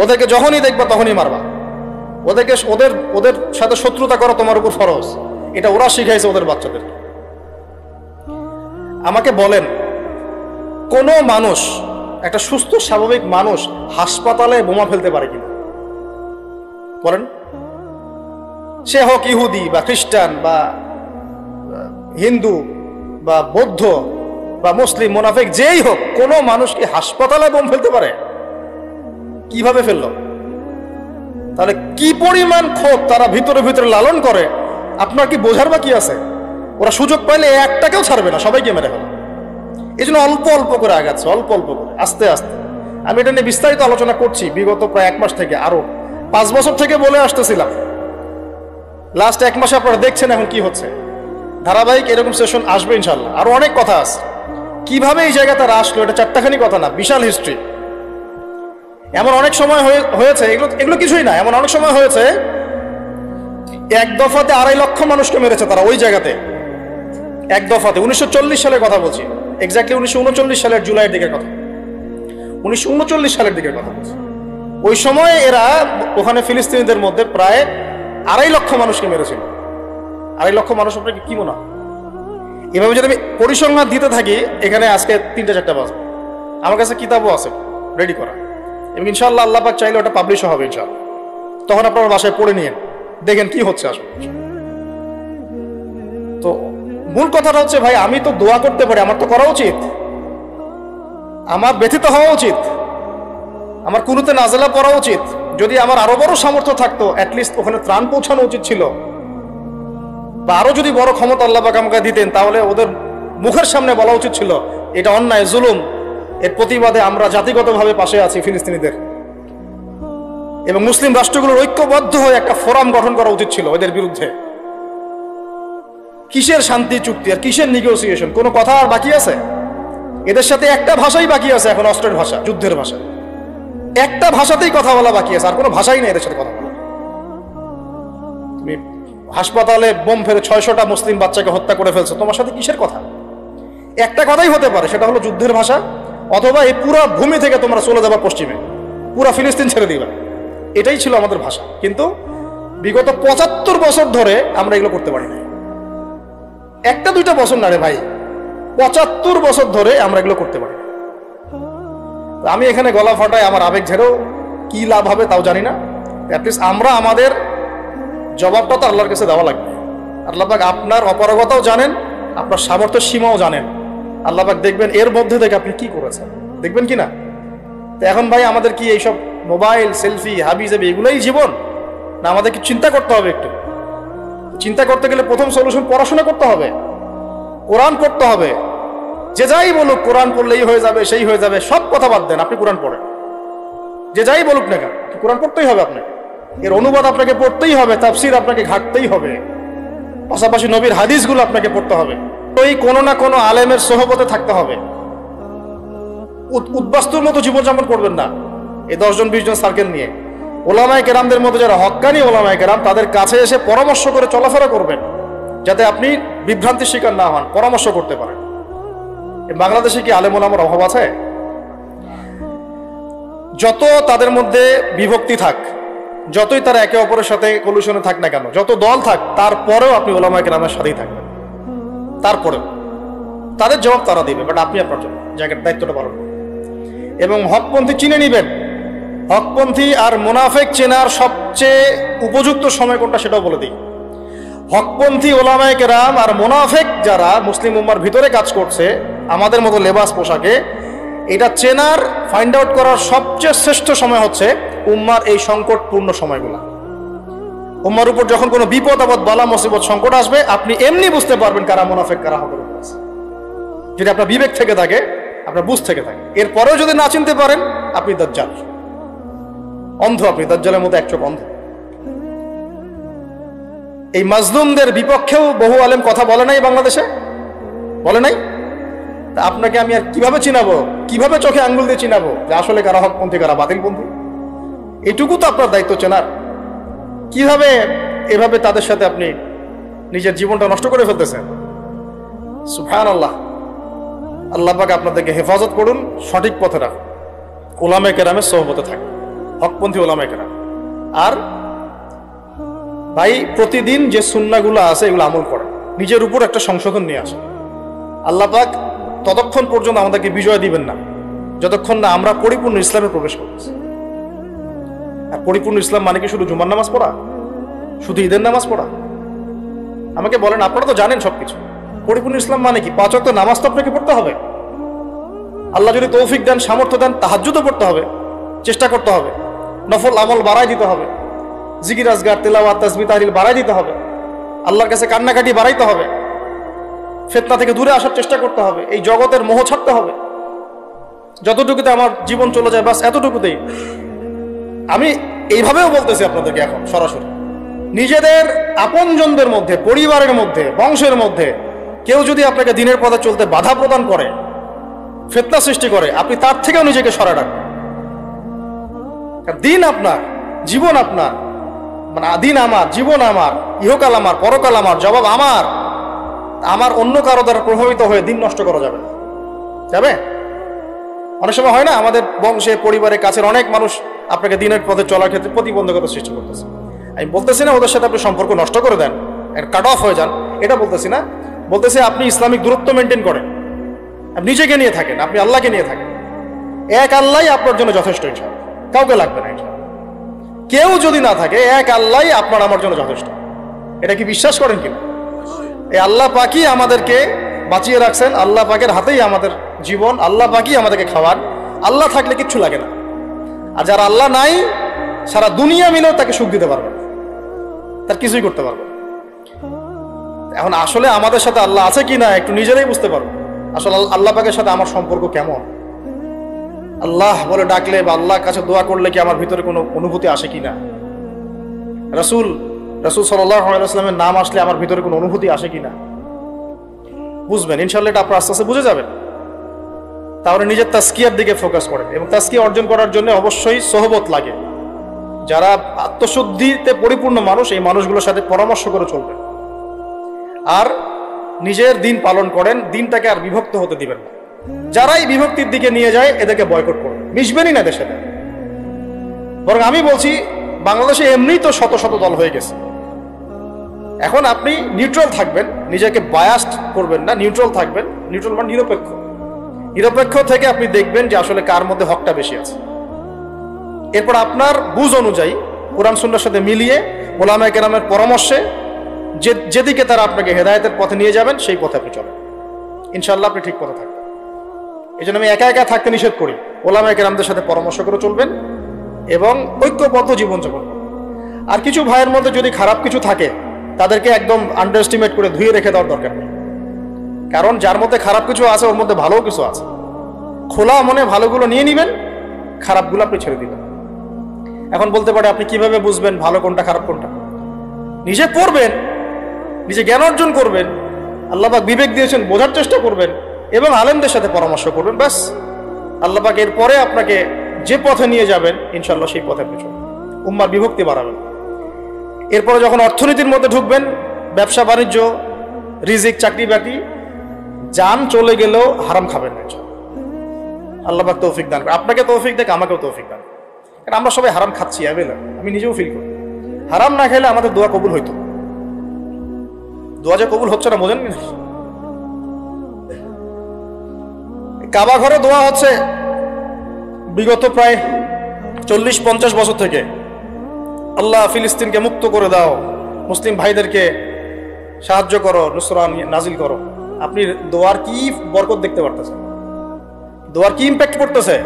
ওদেরকে যখনই দেখবা তখনই মারবা, ওদেরকে ওদের ওদের সাথে শত্রুতা করা তোমার উপর ফরজ। এটা ওরা শিখাইছে ওদের বাচ্চাদের। আমাকে বলেন, কোন মানুষ, একটা সুস্থ স্বাভাবিক মানুষ হাসপাতালে বোমা ফেলতে পারে কিনা বলেন? সে হোক ইহুদি বা খ্রিস্টান বা হিন্দু বা বৌদ্ধ বা মুসলিম মুনাফিক যেই হোক, কোন মানুষ কি হাসপাতালে বোম ফেলতে পারে? কিভাবে ফেললো? তাহলে কি পরিমাণ ক্ষোভ তারা ভিতরে ভিতরে লালন করে আপনার কি বোঝার বাকি আছে? ওরা সুযোগ পাইলে একটাকেও ছাড়বে না, সবাইকে মেরে ফেলে। এই জন্য অল্প অল্প করে আগাচ্ছে, অল্প অল্প করে, আস্তে আস্তে। আমি এটা নিয়ে বিস্তারিত আলোচনা করছি বিগত প্রায় 1 মাস থেকে, আরো 5 বছর থেকে বলে আসতেছিলাম। লাস্ট 1 মাসে আপনারা দেখছেন এখন কি হচ্ছে। ধারাবাহিক এরকম সেশন আসবে ইনশাল্লাহ। আরো অনেক কথা আছে, কিভাবে এই জায়গাতে আসলো, এটা 4টাখানি কথা না, বিশাল হিস্ট্রি। এমন অনেক সময় হয়েছে, এগুলো কিছুই না, এমন অনেক সময় হয়েছে এক দফাতে 2.5 লক্ষ মানুষকে মেরেছে তারা ওই জায়গাতে, এক দফাতে। 1940 সালের কথা বলছি, এক্স্যাক্টলি 1939 সালের জুলাইয়ের দিকের কথা, 1939 সালের দিকের কথা বলছি। ওই সময় এরা ওখানে ফিলিস্তিনিদের মধ্যে প্রায় 2.5 লক্ষ মানুষকে মেরেছিল। 2.5 লক্ষ মানুষ আপনাকে কি মনে হয়? এভাবে যদি আমি পরিসংখ্যান দিতে থাকি, এখানে আজকে 3-4টা বাজবে। আমার কাছে কিতাবও আছে রেডি করা, এবং ইনশাআল্লাহ আল্লাহ পাক চাইলে ওটা পাবলিশও হবে ইনশাআল্লাহ। তখন আপনারা বাসায় পড়ে নিন, দেখেন কি হচ্ছে আসলে। তো মূল কথাটা হচ্ছে, ভাই আমি তো দোয়া করতে পারি, আমার তো করা উচিত, আমার ব্যথিত হওয়া উচিত, আমার কুনুতে নাজেলা পড়া উচিত। যদি আমার আরো বড় সামর্থ্য থাকতো, অ্যাটলিস্ট ওখানে ত্রাণ পৌঁছানো উচিত ছিল, বা আরো যদি বড় ক্ষমতা আল্লাহ পাক আমাকে দিতেন, তাহলে ওদের মুখের সামনে বলা উচিত ছিল এটা অন্যায়, জুলুম, এর প্রতিবাদে আমরা জাতিগতভাবে পাশে আছি ফিলিস্তিনিদের। এবং মুসলিম রাষ্ট্রগুলোর ঐক্যবদ্ধ হয়ে একটা ফোরাম গঠন করা উচিত ছিল এদের বিরুদ্ধে। কিসের শান্তি চুক্তি আর কিসের নেগোসিয়েশন? কোনো কথা আর বাকি আছে? এদের সাথে একটা ভাষাই বাকি আছে এখন, অস্ত্রের ভাষা, যুদ্ধের ভাষা। একটা ভাষাতেই কথা বলা বাকি আছে, আর কোনো ভাষাই নেই এদের সাথে কথা বলা। তুমি হাসপাতালে বোম ফেলে 600টা মুসলিম বাচ্চাকে হত্যা করে ফেলছো, তোমার সাথে কিসের কথা? একটা কথাই হতে পারে, সেটা হলো যুদ্ধের ভাষা, অথবা এই পুরো ভূমি থেকে তোমরা চলে যাবা পশ্চিমে, পুরা ফিলিস্তিন ছেড়ে দিবা। এটাই ছিল আমাদের ভাষা। কিন্তু বিগত 75 বছর ধরে আমরা এগুলো করতে পারি না। 1-2টা বছর না রে ভাই, 75 বছর ধরে আমরা এগুলো করতে পারি। আমি এখানে গলা ফাটাই, আমার আবেগ ঝেড়েও কি লাভ হবে তাও জানি না। অ্যাটলিস্ট আমরা আমাদের জবাবটা তো আল্লাহর কাছে দেওয়া লাগবে। আল্লাহ পাক আপনার অপারগতাও জানেন, আপনার সামর্থ্যের সীমাও জানেন। আল্লাহ পাক দেখবেন এর মধ্যে থেকে আপনি কি করেছেন, দেখবেন কি না? তো এখন ভাই আমাদের কি এইসব মোবাইল, সেলফি, হাবি জাবি এগুলোই জীবন? না আমাদেরকে চিন্তা করতে হবে একটু। চিন্তা করতে গেলে প্রথম সলিউশন পড়াশোনা করতে হবে, কোরআন পড়তে হবে। যে যাই বলুক কোরআন পড়লেই হয়ে যাবে, সেই হয়ে যাবে, সব কথা বাদ দেন, আপনি কোরআন পড়েন। যে যাই বলুক না কেন, কোরআন পড়তেই হবে আপনাকে, এর অনুবাদ আপনাকে পড়তেই হবে, তাফসির আপনাকে ঘাটতেই হবে, পাশাপাশি নবীর হাদিসগুলো আপনাকে পড়তে হবে। ওই কোনো না কোনো আলেমের সোহবতে থাকতে হবে। উদ্বাস্তুর মতো জীবনযাপন করবেন না এই 10-20 জন সার্কেল নিয়ে। ওলামায়ে কেরামদের মধ্যে যারা হক্কানি ওলামায়ে কেরাম, তাদের কাছে এসে পরামর্শ করে চলাফেরা করবেন, যাতে আপনি বিভ্রান্তির শিকার না হন, পরামর্শ করতে পারেন। বাংলাদেশে কি আলেম ওলামার অভাব আছে? যত তাদের মধ্যে বিভক্তি থাক, যতই তারা একে অপরের সাথে কলুশনে থাক না কেন, যত দল থাক, তারপরেও আপনি ওলামায়ে কেরামের সাথেই থাকবেন। তারপরেও তাদের জবাব তারা দিবে, বাট আপনি আপনার জন্য জায়গার দায়িত্বটা পালন করবেন। এবং হকপন্থী চিনে নিবেন। হকপন্থী আর মুনাফিক চেনার সবচেয়ে উপযুক্ত সময় কোনটা সেটাও বলে দিই। হকপন্থী ওলামায়ে কেরাম আর মুনাফিক যারা মুসলিম উম্মার ভিতরে কাজ করছে আমাদের মতো লেবাস পোশাকে, এটা চেনার, ফাইন্ড আউট করার সবচেয়ে শ্রেষ্ঠ সময় হচ্ছে উম্মার এই সংকটপূর্ণ সময়গুলো। উম্মার উপর যখন কোনো বিপদ আপদ, বালা মুসিবত, সংকট আসবে, আপনি এমনি বুঝতে পারবেন কারা মুনাফিক কারা হকের উপর আছে, যদি আপনার বিবেক থেকে থাকে, আপনার বুঝ থেকে থাকে। এরপরেও যদি না চিনতে পারেন, আপনি দাজ্জাল, অন্ধ, আপনি দাজ্জালের মতো এক চোখ অন্ধ। এই মাজলুমদের বিপক্ষেও বহু আলেম কথা বলে নাই, বাংলাদেশে বলে নাই। তা আপনাকে আমি আর কিভাবে চিনাবো, কিভাবে চোখে আঙ্গুল দিয়ে চিনাবো যে আসলে কারা হকপন্থী কারা বাতিলপন্থী? এটুকু তো আপনার দায়িত্ব চেনার। কিভাবে এভাবে তাদের সাথে আপনি নিজের জীবনটা নষ্ট করে ফেলতেছেন? সুবহানাল্লাহ। আল্লাহ পাক আপনাদেরকে হেফাজত করুন, সঠিক পথে রাখুন, ওলামায়ে কেরামের সোহবতে থাকুন, হকপন্থী ওলামায়ে কেরাম। আর ভাই প্রতিদিন যে সুন্নাহগুলো আছে এগুলো আমল করেন, নিজের উপর একটা সংশোধন নিয়ে আসেন। আল্লাহ পাক ততক্ষণ পর্যন্ত আমাদেরকে বিজয় দিবেন না যতক্ষণ না আমরা পরিপূর্ণ ইসলামে প্রবেশ করতেছি। আর পরিপূর্ণ ইসলাম মানে কি শুধু জুমার নামাজ পড়া, শুধু ঈদের নামাজ পড়া? আমাকে বলেন, আপনারা তো জানেন সবকিছু। পরিপূর্ণ ইসলাম মানে কি? 5 ওয়াক্ত নামাজ তো আপনাকে পড়তে হবে। আল্লাহ যদি তৌফিক দেন, সামর্থ্য দেন, তাহাজ্জুদও পড়তে হবে, চেষ্টা করতে হবে, নফল আমল বাড়াই দিতে হবে, জিকির আজগার তেলাওয়াত তাসবিহ তাহলিল বাড়াই দিতে হবে, আল্লাহর কাছে কান্নাকাটি বাড়াইতে হবে, ফিতনা থেকে দূরে আসার চেষ্টা করতে হবে, এই জগতের মোহ ছাড়তে হবে। যতটুকুতে আমার জীবন চলে যায় বাস এতটুকুতেই। আমি এইভাবেও বলতেছি আপনাদেরকে এখন সরাসরি, নিজেদের আপনজনদের মধ্যে, পরিবারের মধ্যে, বংশের মধ্যে কেউ যদি আপনাকে দিনের পথে চলতে বাধা প্রদান করে, ফিতনা সৃষ্টি করে, আপনি তার থেকেও নিজেকে সরায় রাখবেন। দিন আপনার, জীবন আপনার, মানে দিন আমার, জীবন আমার, ইহকাল আমার, পরকাল আমার, জবাব আমার। আমার অন্য কারো দ্বারা প্রভাবিত হয়ে দিন নষ্ট করা যাবে না, যাবে? অনেক সময় হয় না, আমাদের বংশে, পরিবারের কাছের অনেক মানুষ আপনাকে দিনের পথে চলার ক্ষেত্রে প্রতিবন্ধকতা সৃষ্টি করতেছে। আমি বলতেছি না ওদের সাথে আপনি সম্পর্ক নষ্ট করে দেন, কাট অফ হয়ে যান, এটা বলতেছি না। বলতেছি আপনি ইসলামিক দূরত্ব মেনটেন করেন, আপনি নিজেকে নিয়ে থাকেন, আপনি আল্লাহকে নিয়ে থাকেন। এক আল্লাহই আপনার জন্য যথেষ্ট, ইনশাআল্লাহ কাউকে লাগবে না। কেউ যদি না থাকে, এক আল্লাহই আপনার আমার জন্য যথেষ্ট। এটা কি বিশ্বাস করেন কিনা? এই আল্লাহ পাকই আমাদেরকে বাঁচিয়ে রাখছেন, আল্লাহ পাকের হাতেই আমাদের জীবন, আল্লাহ পাকই আমাদেরকে খাওয়ান। আল্লাহ থাকলে কিচ্ছু লাগে না। আর যারা আল্লাহ নাই, সারা দুনিয়া মিলেও তাকে সুখ দিতে পারবে না, তার কিছুই করতে পারবে না। এখন আসলে আমাদের সাথে আল্লাহ আছে কি না একটু নিজেরাই বুঝতে পারবো। আসলে আল্লাহ পাকের সাথে আমার সম্পর্ক কেমন? আল্লাহ বলে ডাকলে বা আল্লাহর কাছে দোয়া করলে কি আমার ভিতরে কোনো অনুভূতি আসে কিনা? রাসূল সাল্লাল্লাহু আলাইহি ওয়াসাল্লামের নাম আসলে আমার ভিতরে কোনো অনুভূতি আসে কিনা? বুঝবেন ইনশাআল্লাহ, এটা আপনার আস্তে আস্তে বুঝে যাবেন। তাহলে নিজের তাজকিয়ার দিকে ফোকাস করেন, এবং তাজকিয়া অর্জন করার জন্য অবশ্যই সোহবত লাগে। যারা আত্মশুদ্ধিতে পরিপূর্ণ মানুষ, এই মানুষগুলোর সাথে পরামর্শ করে চলবেন। আর নিজের দিন পালন করেন, দিনটাকে আর বিভক্ত হতে দিবেন না। যারাই বিভক্তির দিকে নিয়ে যায় এদেরকে বয়কট করবেন, মিশবেনই না এদের সাথে। বরং আমি বলছি, বাংলাদেশে এমনিই তো শত শত দল হয়ে গেছে। এখন আপনি নিউট্রাল থাকবেন, নিজেকে বায়াসড করবেন না, নিউট্রাল থাকবেন। নিউট্রাল মানে নিরপেক্ষ। নিরপেক্ষ থেকে আপনি দেখবেন যে আসলে কার মধ্যে হকটা বেশি আছে। এরপর আপনার বুঝ অনুযায়ী কোরআন সুন্নাহর সাথে মিলিয়ে ওলামায়ে কেরামের পরামর্শে যেদিকে তারা আপনাকে হেদায়েতের পথে নিয়ে যাবেন সেই পথে আপনি চলেন, ইনশাআল্লাহ আপনি ঠিক পথে থাকবেন। এই জন্য আমি একা একা থাকতে নিষেধ করি। ওলামায়ে কেরামদের সাথে পরামর্শ করে চলবেন এবং ঐক্যবদ্ধ জীবনযাপন করবেন। আর কিছু ভাইয়ের মধ্যে যদি খারাপ কিছু থাকে, তাদেরকে একদম আন্ডার এস্টিমেট করে ধুয়ে রেখে দেওয়ার দরকার নেই। কারণ যার মধ্যে খারাপ কিছু আছে, ওর মধ্যে ভালোও কিছু আছে। খোলা মনে ভালোগুলো নিয়ে নেবেন, খারাপগুলো আপনি ছেড়ে দিবেন। এখন বলতে পারে, আপনি কিভাবে বুঝবেন ভালো কোনটা খারাপ কোনটা? নিজে পড়বেন, নিজে জ্ঞান অর্জন করবেন, আল্লাহ পাক বিবেক দিয়েছেন, বোঝার চেষ্টা করবেন এবং আলেমদের সাথে পরামর্শ করবেন। ব্যাস, আল্লাহ পাক এরপরে আপনাকে যে পথে নিয়ে যাবেন ইনশাআল্লাহ সেই পথে আপনি চলবেন, উম্মার বিভক্তি বাড়াবেন। এরপরে যখন অর্থনীতির মধ্যে ঢুকবেন, ব্যবসা বাণিজ্য, রিজিক, চাকরি বাকরি, জান চলে গেলেও হারাম খাবেন না। আল্লাহ পাক তৌফিক দান করে, আপনাকে তৌফিক দেখ, আমাকেও তৌফিক দান। কারণ আমরা সবাই হারাম খাচ্ছি, আমি নিজেও ফিল করি। হারাম না খেলে আমাদের দোয়া কবুল হইতো। দোয়া যে কবুল হচ্ছে না বোঝেন না। কাবা ঘরে দোয়া হচ্ছে বিগত প্রায় 40-50 বছর থেকে, আল্লাহ ফিলিস্তিনকে মুক্ত করে দাও, মুসলিম ভাইদেরকে সাহায্য করো, নুসরা নাজিল করো। আপনি দোয়ার কি বরকত দেখতে পারতেছেন? দোয়ার কি ইম্প্যাক্ট পড়তেছে?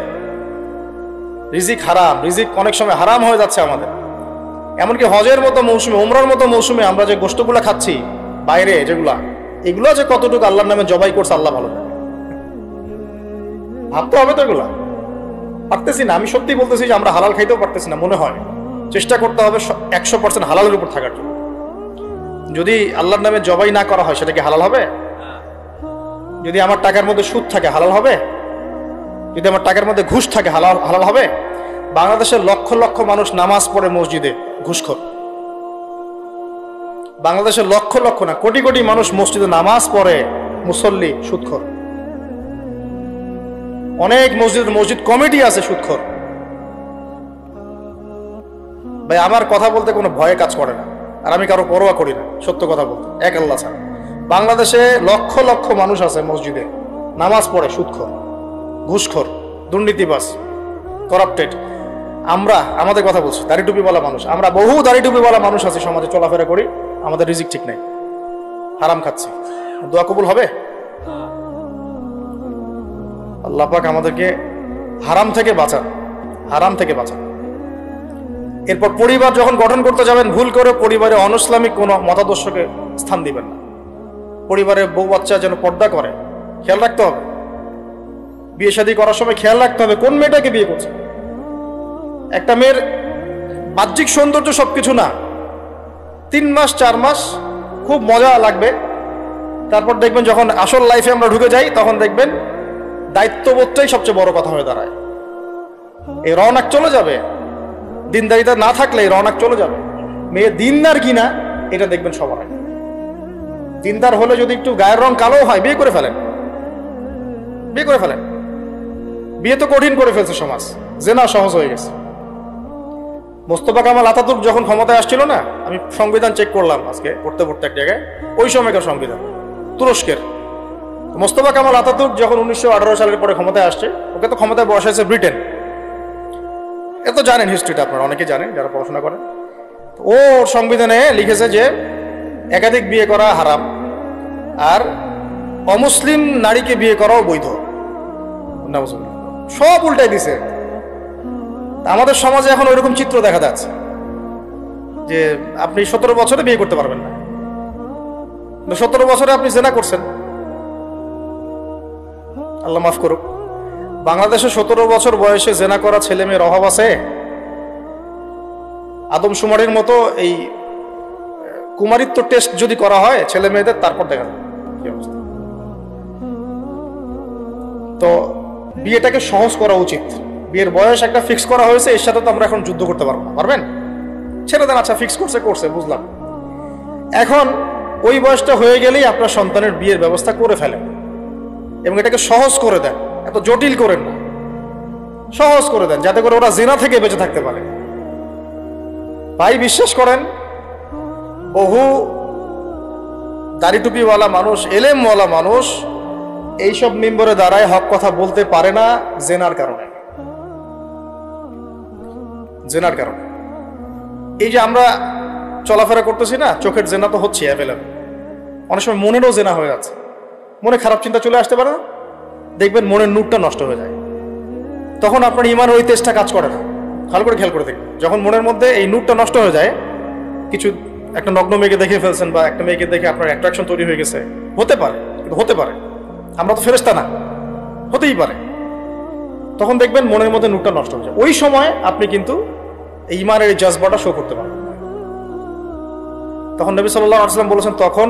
রিজিক হারাম, রিজিক অনেক সময় হারাম হয়ে যাচ্ছে আমাদের। এমনকি হজের মতো মৌসুমে, উমরার মতো মৌসুমে আমরা যে গোশতগুলো খাচ্ছি বাইরে, এগুলো যে কতটুকু আল্লাহর নামে জবাই করছে আল্লাহ ভালো জানে। ভাবতে হবে তো, এগুলা পারতেছি না। আমি সত্যি বলতেছি যে আমরা হালাল খাইতেও পারতেছি না মনে হয়। চেষ্টা করতে হবে 100% হালালের উপর থাকার জন্য। যদি আল্লাহর নামে জবাই না করা হয় সেটা কি হালাল হবে? যদি আমার টাকার মধ্যে সুদ থাকে হালাল হবে? যদি আমার টাকার মধ্যে ঘুষ থাকে হালাল হবে? বাংলাদেশের লক্ষ লক্ষ মানুষ নামাজ পড়ে মসজিদে ঘুষখোর, বাংলাদেশের লক্ষ লক্ষ না কোটি কোটি মানুষ মসজিদে নামাজ পড়ে, মুসল্লি সুদখোর। অনেক মসজিদ কমিটি আছে সুদখোর। ভাই আমার কথা বলতে কোনো ভয়ে কাজ করে না, আর আমি কারো পরোয়া করি না, সত্য কথা বলতে, এক আল্লাহ ছাড়া। বাংলাদেশে লক্ষ লক্ষ মানুষ আছে মসজিদে নামাজ পড়ে, সুদখোর, ঘুষখোর, দুর্নীতিবাজ, করাপ্টেড। আমরা আমাদের কথা বলছি, দাড়ি টুপিওয়ালা মানুষ, আমরা বহু দাড়ি টুপিওয়ালা মানুষ আছে সমাজে, চলাফেরা করি, আমাদের রিজিক ঠিক নেই, হারাম খাচ্ছি। দোয়া কবুল হবে? আল্লাহ পাক আমাদেরকে হারাম থেকে বাঁচান, হারাম থেকে বাঁচান। এরপর পরিবার যখন গঠন করতে যাবেন, ভুল করে পরিবারে অনইসলামিক কোনো মতাদর্শকে স্থান দিবেন না। পরিবারের বউ বাচ্চা যেন পর্দা করে, খেয়াল রাখতে হবে। বিয়ে শাদী করার সময় খেয়াল রাখতে হবে কোন মেয়েটাকে বিয়ে করছে। একটা মেয়ের বাহ্যিক সৌন্দর্য সবকিছু না। 3 মাস 4 মাস খুব মজা লাগবে, তারপর দেখবেন যখন আসল লাইফে আমরা ঢুকে যাই তখন দেখবেন দায়িত্ববোধটাই সবচেয়ে বড় কথা হয়ে দাঁড়ায়। এই রওনাক চলে যাবে, দিনদারিতা না থাকলে এই রওনাক চলে যাবে। মেয়ে দিনদার কিনা এটা দেখবেন সবার আগে। দিনদার হলে যদি একটু গায়ের রং কালো হয়, বিয়ে করে ফেলেন, বিয়ে করে ফেলেন। বিয়ে তো কঠিন করে ফেলছে সমাজ, জেনা সহজ হয়ে গেছে। মোস্তফা কামাল আতাতুর্ক যখন ক্ষমতায় আসছিল না, আমি সংবিধান চেক করলাম আজকে পড়তে পড়তে এক জায়গায়, ওই সময়কার সংবিধান তুরস্কের। মোস্তফা কামাল আতাতুর্ক যখন 1918 সালের পরে ক্ষমতায় আসছে, ওকে তো ক্ষমতায় বসাইছে ব্রিটেন। এত জানেন হিস্ট্রিটা, আপনারা অনেকে জানেন যারা পড়াশোনা করেন। ও সংবিধানে লিখেছে যে একাধিক বিয়ে করা হারাম, আর অমুসলিম নারীকে বিয়ে করাও বৈধ। সব উল্টাই দিছে। আমাদের সমাজে এখন ওইরকম চিত্র দেখা যাচ্ছে যে আপনি 17 বছরে বিয়ে করতে পারবেন না, 17 বছরে আপনি জেনা করছেন, আল্লাহ মাফ করুক। বাংলাদেশে 17 বছর বয়সে জেনা করা ছেলে মেয়ের অভাব আছে? আদমশুমারির মতো এই কুমারিত্ব টেস্ট যদি করা হয় ছেলে মেয়েদের, তারপর দেখা যাবে কি অবস্থা। তো বিয়েটাকে সহজ করা উচিত। বিয়ের বয়স একটা ফিক্স করা হয়েছে, এর সাথে তো আমরা এখন যুদ্ধ করতে পারবো না। পারবেন? ছেড়ে দেন, আচ্ছা ফিক্স করছে বুঝলাম। এখন ওই বয়সটা হয়ে গেলেই আপনার সন্তানের বিয়ের ব্যবস্থা করে ফেলেন এবং এটাকে সহজ করে দেন, এত জটিল করেন না, সহজ করে দেন যাতে করে ওরা জিনা থেকে বেঁচে থাকতে পারে। ভাই বিশ্বাস করেন, বহু দাড়ি টুপিওয়ালা মানুষ, এলেমওয়ালা মানুষ এইসব মিম্বরে দাঁড়ায় হক কথা বলতে পারে না জেনার কারণে। জেনার কারণে এই যে আমরা চলাফেরা করতেছি না, চোখের জেনা তো হচ্ছে অ্যাভেলেবল। অনেক সময় মনেরও জেনা হয়ে যাচ্ছে, মনে খারাপ চিন্তা চলে আসতে পারে না, দেখবেন মনের নূরটা নষ্ট হয়ে যায়। তখন আপনার ইমানের ওই তেজটা কাজ করে না। ভালো করে খেয়াল করে দেখবেন, যখন মনের মধ্যে এই নূরটা নষ্ট হয়ে যায়, কিছু একটা নগ্ন মেয়েকে দেখে ফেলছেন বা একটা মেয়েকে দেখে আপনার অ্যাট্রাকশন তৈরি হয়ে গেছে, হতে পারে, কিন্তু হতে পারে, আমরা তো ফেরেশতা না, হতেই পারে। তখন দেখবেন মনের মধ্যে নূরটা নষ্ট হয়ে যায়। ওই সময় আপনি কিন্তু এই ইমানের এই জজবাটা শো করতে পারবেন। তখন নবী সাল্লাল্লাহু আলাইহি ওয়াসাল্লাম বলেছেন, তখন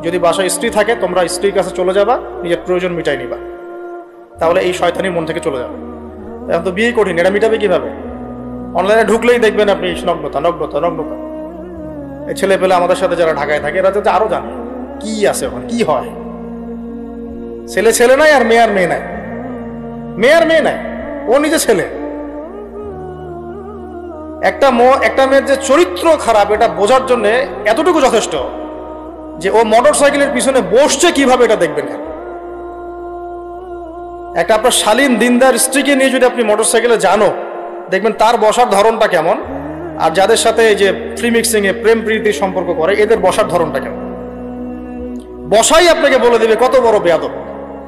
যদি বাসায় স্ত্রী থাকে তোমরা স্ত্রীর কাছে চলে যাবা, নিজের প্রয়োজন মিটাই নিবা, তাহলে এই শয়তানি মন থেকে চলে যাবে। এখন তো বিয়ে কঠিন, এটা মিটাবে কিভাবে? অনলাইনে ঢুকলেই দেখবেন আপনি নগ্নতা নগ্নতা নগ্নতা। এই ছেলে পেলে আমাদের সাথে যারা ঢাকায় থাকে এরা তো আরো জানে কি আছে ওখানে, কি হয়। ছেলে ছেলে নাই আর মেয়ে মেয়ে নাই, মেয়ে আর মেয়ে নাই, ও নিজে ছেলে। একটা মেয়ের যে চরিত্র খারাপ এটা বোঝার জন্য এতটুকু যথেষ্ট যে ও মোটর সাইকেলের পিছনে বসছে কিভাবে, এটা দেখবেন। একটা আপনার শালীন দিনদার স্ত্রীকে নিয়ে যদি আপনি মোটর সাইকেলে জানো, দেখবেন তার বসার ধরনটা কেমন, আর যাদের সাথে এই যে ফ্রি মিক্সিং এ প্রেম প্রীতির সম্পর্ক করে এদের বসার ধরনটা কেমন। বসাই আপনাকে বলে দিবে কত বড় বেয়াদব,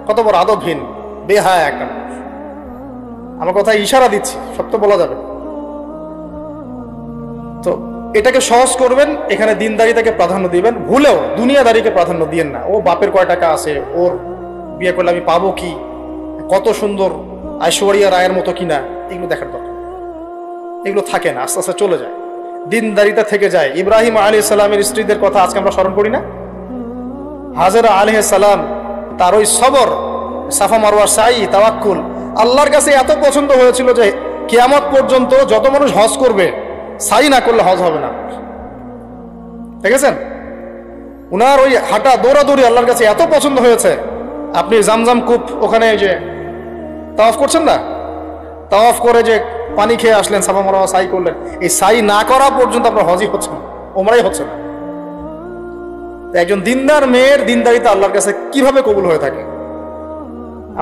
কত বড় আদবহীন বেহায়া একটা মানুষ। আমার কথা ইশারা দিচ্ছি, সব তো বলা যাবে। তো এটাকে সহজ করবেন, এখানে দিনদারিতাকে প্রাধান্য দিবেন, ভুলেও দুনিয়াদারিকে প্রাধান্য দিয়েন না। ও বাপের কয় টাকা আছে, ওর বিয়ে করলে আমি পাবো কি, কত সুন্দর ঐশ্বরিয়া রায়ের মতো কিনা, এগুলো দেখার দরকার। এগুলো থাকে না, আস্তে আস্তে চলে যায়, দিনদারিতা থেকে যায়। ইব্রাহিম আলাইহিস সালামের স্ত্রীদের কথা আজকে আমরা স্মরণ করি না? হাজেরা আলাইহিস সালাম, তার ওই সবর, সাফা মারওয়ার সাই, তাওয়াক্কুল আল্লাহর কাছে এত পছন্দ হয়েছিল যে কিয়ামত পর্যন্ত যত মানুষ হজ করবে, সাই না করলে হজ হবে না। দেখেছেন? উনার ওই হাঁটা দৌড়াদৌড়ি আল্লাহর কাছে এত পছন্দ হয়েছে, আপনি জামজাম কূপ ওখানে যে তাওয়াফ করছেন না, তাওয়াফ করে যে পানি খেয়ে আসলেন, সাফা মারওয়া সাই করলেন, এই সাই না করা পর্যন্ত আপনার হজই হচ্ছে না, ওমরাই হচ্ছে না। একজন দিনদার মেয়ের দিনদারিতা আল্লাহর কাছে কিভাবে কবুল হয়ে থাকে?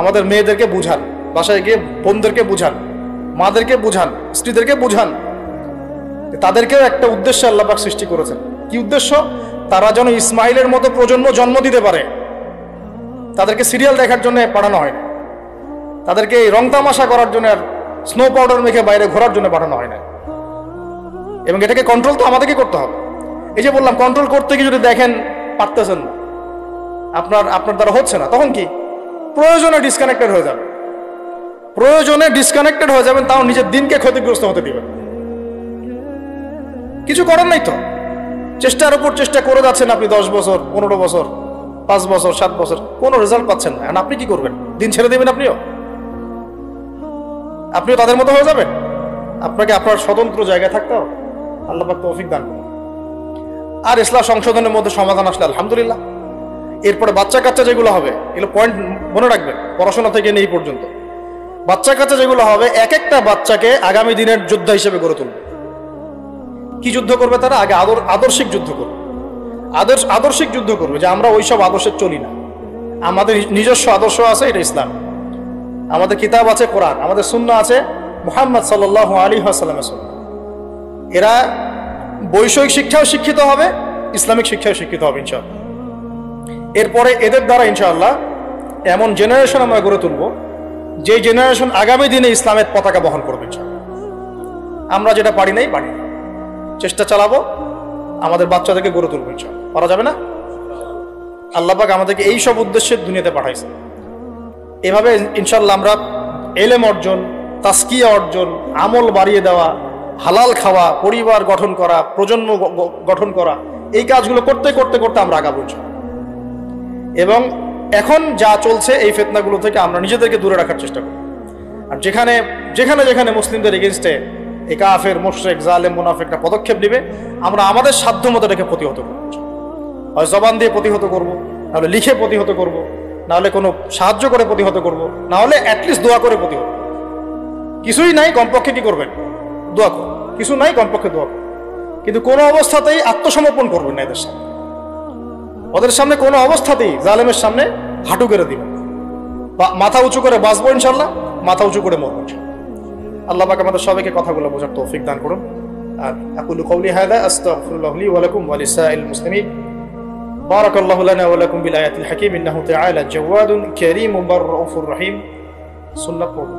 আমাদের মেয়েদেরকে বুঝান, বাসায় গিয়ে বোনদেরকে বুঝান, মাদেরকে বুঝান, স্ত্রীদেরকে বুঝান, তাদেরকেও একটা উদ্দেশ্যে আল্লাহ পাক সৃষ্টি করেছেন। কি উদ্দেশ্য? তারা যেন ইসমাইলের মতো প্রজন্ম জন্ম দিতে পারে। তাদেরকে সিরিয়াল দেখার জন্য পাঠানো হয় না, তাদেরকে রং তামাশা করার জন্য আর স্নো পাউডার মেখে বাইরে ঘোরার জন্য পাঠানো হয় না। এবং এটাকে কন্ট্রোল তো আমাদেরকে করতে হবে। এই যে বললাম, কন্ট্রোল করতে গিয়ে যদি দেখেন পারতেছেন না, আপনার দ্বারা হচ্ছে না, তখন কি প্রয়োজনে ডিসকানেক্টেড হয়ে যাবে, প্রয়োজনে ডিসকানেক্টেড হয়ে যাবেন, তাও নিজের দিনকে ক্ষতিগ্রস্ত হতে দিবেন। কিছু করার নাই তো, চেষ্টার উপর চেষ্টা করে যাচ্ছেন আপনি 10 বছর, 15 বছর, 5 বছর, 7 বছর, কোনো রেজাল্ট পাচ্ছেন না। আপনি কি করবেন? দিন ছেড়ে দেবেন? আপনিও তাদের মতো হয়ে যাবেন? আপনাকে আপনার স্বতন্ত্র জায়গায় থাকতে হবে। আল্লাহ পাক তৌফিক দান করুন। আর ইসলাম সংশোধনের মধ্যে সমাধান আসলে আলহামদুলিল্লাহ। এরপরে বাচ্চা কাচ্চা যেগুলো হবে, এগুলো পয়েন্ট মনে রাখবেন, পড়াশোনা থেকে নিয়ে এই পর্যন্ত বাচ্চা কাচ্চা যেগুলো হবে, এক একটা বাচ্চাকে আগামী দিনের যোদ্ধা হিসেবে গড়ে তুলবে। কি যুদ্ধ করবে তারা? আগে আদর্শিক যুদ্ধ করবে, আদর্শিক যুদ্ধ করবে, যে আমরা ওইসব আদর্শে চলি না, আমাদের নিজস্ব আদর্শ আছে, এটা ইসলাম। আমাদের কিতাব আছে কোরআন, আমাদের সুন্নাহ আছে মুহাম্মদ সাল্লাল্লাহু আলাইহি ওয়াসাল্লামের সুন্নাহ। এরা বৈষয়িক শিক্ষাও শিক্ষিত হবে, ইসলামিক শিক্ষাও শিক্ষিত হবে ইনশাআল্লাহ। এরপরে এদের দ্বারা ইনশাআল্লাহ এমন জেনারেশন আমরা গড়ে তুলব, যে জেনারেশন আগামী দিনে ইসলামের পতাকা বহন করবে ইনশাআল্লাহ। আমরা যেটা পারি নাই, চেষ্টা চালাবো, আমাদের বাচ্চাদেরকে গড়ে তুলবো ইনশাআল্লাহ। পারা যাবে না? আল্লাহ পাক আমাদেরকে এই সব উদ্দেশ্যে দুনিয়াতে পাঠাইছে। এভাবে ইনশাআল্লাহ আমরা এলেম অর্জন, তাসকিয়া অর্জন, আমল বাড়িয়ে দেওয়া, হালাল খাওয়া, পরিবার গঠন করা, প্রজন্ম গঠন করা, এই কাজগুলো করতে করতে করতে আমরা আগাবো ইনশাআল্লাহ। এবং এখন যা চলছে এই ফিতনাগুলো থেকে আমরা নিজেদেরকে দূরে রাখার চেষ্টা করি। আর যেখানে যেখানে যেখানে মুসলিমদের এগেনস্টে এই কাফের, মুশরিক, জালেম, মুনাফিকরা পদক্ষেপ নেবে, আমরা আমাদের সাধ্য মতো এটাকে প্রতিহত করব। হয় জবান দিয়ে প্রতিহত করব, নাহলে লিখে প্রতিহত করব, নাহলে কোনো সাহায্য করে প্রতিহত করব, নাহলে অ্যাটলিস্ট দোয়া করে প্রতিহত। কিছুই নাই, কমপক্ষে কি করবেন? দোয়া করুন। কিছু নাই, কমপক্ষে দোয়া করুন। কিন্তু কোনো অবস্থাতেই আত্মসমর্পণ করবেন না এদের সামনে। ওদের সামনে কোনো অবস্থাতেই জালেমের সামনে হাঁটু গেড়ে দিবেন, মাথা উঁচু করে বাঁচবো ইনশাআল্লাহ, মাথা উঁচু করে মরবো ইনশাআল্লাহ। আল্লাহ পাক আমাদের সবাইকে কথাগুলো বোঝার তৌফিক দান করুন। আর আকুলু কওলি হাযা আস্তাগফিরুল্লাহ লি ওয়া লাকুম ওয়া লিসাইল মুসলিমিন। বারাকাল্লাহু লানা ওয়া লাকুম বিল আয়াতিল হাকীম ইন্নাহু তাআলা জাওয়াদুন কারীমুন বাররাউফুর রহিম। সুন্নাত পড়ুন।